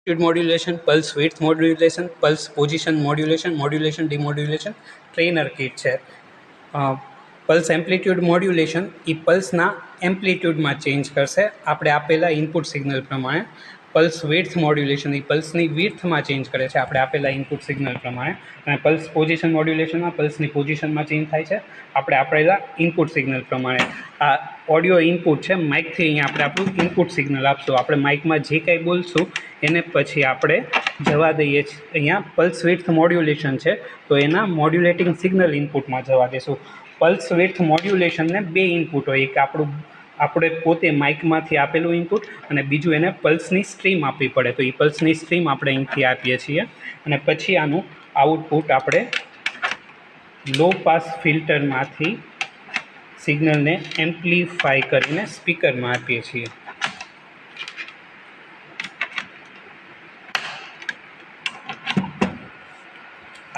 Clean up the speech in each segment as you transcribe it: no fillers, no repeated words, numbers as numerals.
modulation, pulse width modulation, pulse position modulation, modulation demodulation trainer kit છે. Pulse amplitude modulation એ પલ્સના એમ્પ્લિટ્યૂડમાં change કરશે આપણે આપેલા input signal પ્રમાણે. Pulse width modulation એ પલ્સની વિડ્થમાં change કરે છે આપણે આપેલા ઇનપુટ સિગ્નલ પ્રમાણે. અને પલ્સ પોઝિશન મોડ્યુલેશનમાં પલ્સની પોઝિશનમાં ચેન્જ થાય છે આપણે આપેલા ઇનપુટ સિગ્નલ પ્રમાણે. આ ઓડિયો ઇનપુટ છે, માઇકથી અહીંયા આપણે આપણું ઇનપુટ સિગ્નલ આપશું. આપણે માઇકમાં જે કાંઈ બોલશું એને પછી આપણે જવા દઈએ છીએ અહીંયા પલ્સ વિડ્થ મોડ્યુલેશન છે તો એના મોડ્યુલેટિંગ સિગ્નલ ઇનપુટમાં જવા દઈશું. પલ્સ વિડ્થ મોડ્યુલેશનને બે ઇનપુટ હોય, એક આપણે પોતે માઇકમાંથી આપેલું ઇનપુટ અને બીજું એને પલ્સની સ્ટ્રીમ આપવી પડે. તો એ પલ્સની સ્ટ્રીમ આપણે અહીંથી આપીએ છીએ અને પછી આનું આઉટપુટ આપણે લો પાસ ફિલ્ટરમાંથી સિગ્નલને એમ્પ્લીફાય કરીને સ્પીકરમાં આપીએ છીએ.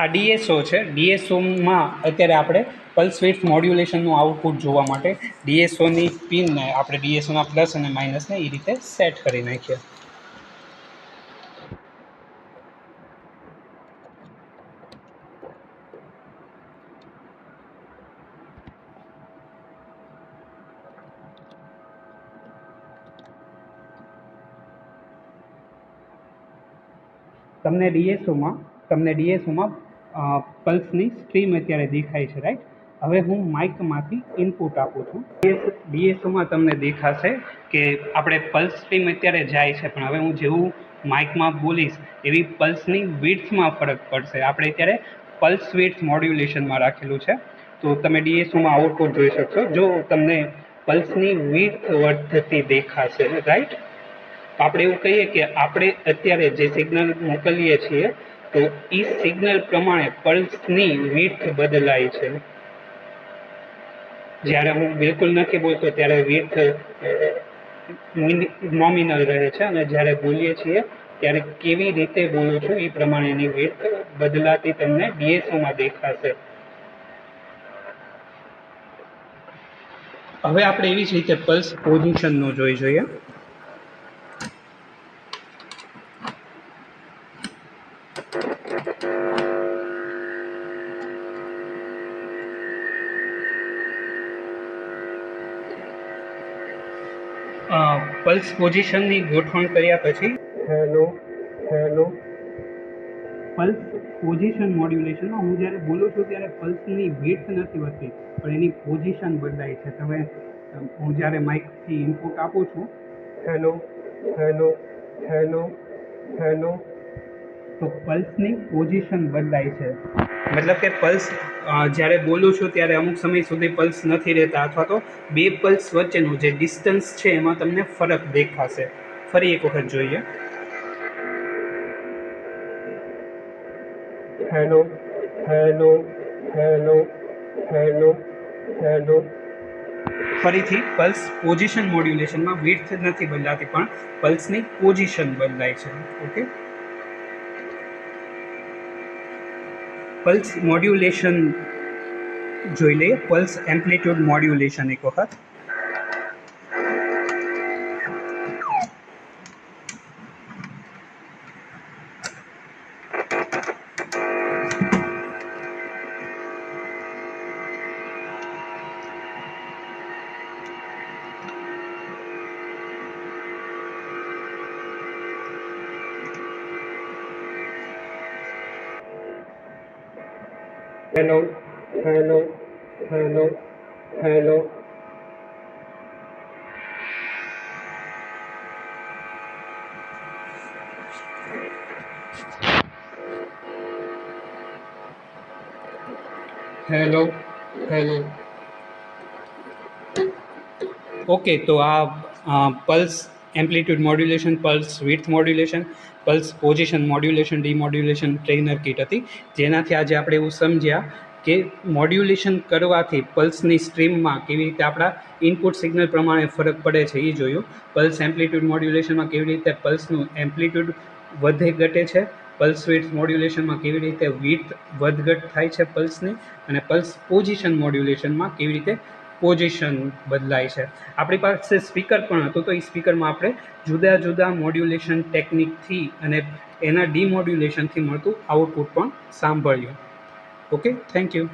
આ ડીએસઓ છે. ડીએસઓમાં અત્યારે આપણે પલ્સ વિડ્થ મોડ્યુલેશનનું આઉટપુટ જોવા માટે ડીએસઓની પિનને આપણે ડીએસઓના પ્લસ અને માઇનસને એ રીતે સેટ કરી નાખીએ. તમને ડીએસઓમાં પલ્સની સ્ટ્રીમ અત્યારે દેખાય છે, રાઈટ? હવે હું માઇકમાંથી ઇનપુટ આપું છું. ડીએસઓમાં તમને દેખાશે કે આપણે પલ્સ સ્ટ્રીમ અત્યારે જાય છે, પણ હવે હું જેવું માઇકમાં બોલીશ એવી પલ્સની વિડ્થમાં ફરક પડશે. આપણે અત્યારે પલ્સ વિડ્થ મોડ્યુલેશનમાં રાખેલું છે તો તમે ડીએસઓમાં આઉટપુટ જોઈ શકશો. જો તમને પલ્સની વિડ્થ વધતી દેખાશે, રાઈટ? આપણે એવું કહીએ કે આપણે અત્યારે જે સિગ્નલ મોકલીએ છીએ તો એ સિગ્નલ પ્રમાણે પલ્સની વિડ્થ બદલાય છે. જ્યારે હું બિલકુલ નથી બોલતો ત્યારે વિડ્થ નોમિનલ રહે છે અને જ્યારે બોલીએ છીએ ત્યારે કેવી રીતે બોલું છું એ પ્રમાણે એની વિડ્થ બદલાતી તમને ડીએસઓમાં દેખાશે. હવે આપણે એવી જ રીતે પલ્સ પોઝિશનનું જોઈ જોઈએ. પલ્સ પોઝિશનની ગોઠવણ કર્યા પછી પલ્સ પોઝિશન મોડ્યુલેશનમાં હું જ્યારે બોલું છું ત્યારે પલ્સની વિડ્થ નથી વધતી પણ એની પોઝિશન બદલાય છે. તમે હું જ્યારે માઇકથી ઇનપુટ આપું છું હેલો હેલો હેલો હેલો તો પલ્સની પોઝિશન બદલાય છે. મતલબ કે પલ્સ જ્યારે બોલું છું ત્યારે અમુક સમય સુધી પલ્સ નથી રહેતા અથવા તો બે પલ્સ વચ્ચેનું જે ડિસ્ટન્સ છે એમાં તમને ફરક દેખાશે. ફરી એક વખત જોઈએ. Hello hello hello hello hello. ફરીથી પલ્સ પોઝિશન મોડ્યુલેશનમાં વિડ્થ નથી બદલાતી પણ પલ્સની પોઝિશન બદલાય છે. ઓકે, પલ્સ મોડ્યુલેશન જોઈ લઈએ. પલ્સ એમ્પ્લિટ્યૂડ મોડ્યુલેશન એક વખત. Hello hello hello hello. Hello hello. Okay, તો આ pulse amplitude modulation, pulse width modulation, pulse position modulation demodulation trainer kit હતી, જેનાથી આજે આપણે એવું સમજ્યા કે મોડ્યુલેશન કરવાથી પલ્સની સ્ટ્રીમમાં કેવી રીતે આપણા ઇનપુટ સિગ્નલ પ્રમાણે ફરક પડે છે એ જોયું. પલ્સ એમ્પ્લિટ્યૂડ મોડ્યુલેશનમાં કેવી રીતે પલ્સનું એમ્પ્લિટ્યૂડ વધે ઘટે છે, પલ્સ વિડ્થ મોડ્યુલેશનમાં કેવી રીતે વિડ્થ વધઘટ થાય છે પલ્સની, અને પલ્સ પોઝિશન મોડ્યુલેશનમાં કેવી રીતે પોઝિશન બદલાય છે. આપણી પાસે સ્પીકર પણ હતું, તો એ સ્પીકરમાં આપણે જુદા જુદા મોડ્યુલેશન ટેકનિકથી અને એના ડીમોડ્યુલેશનથી મળતું આઉટપુટ પણ સાંભળ્યું. Okay, thank you.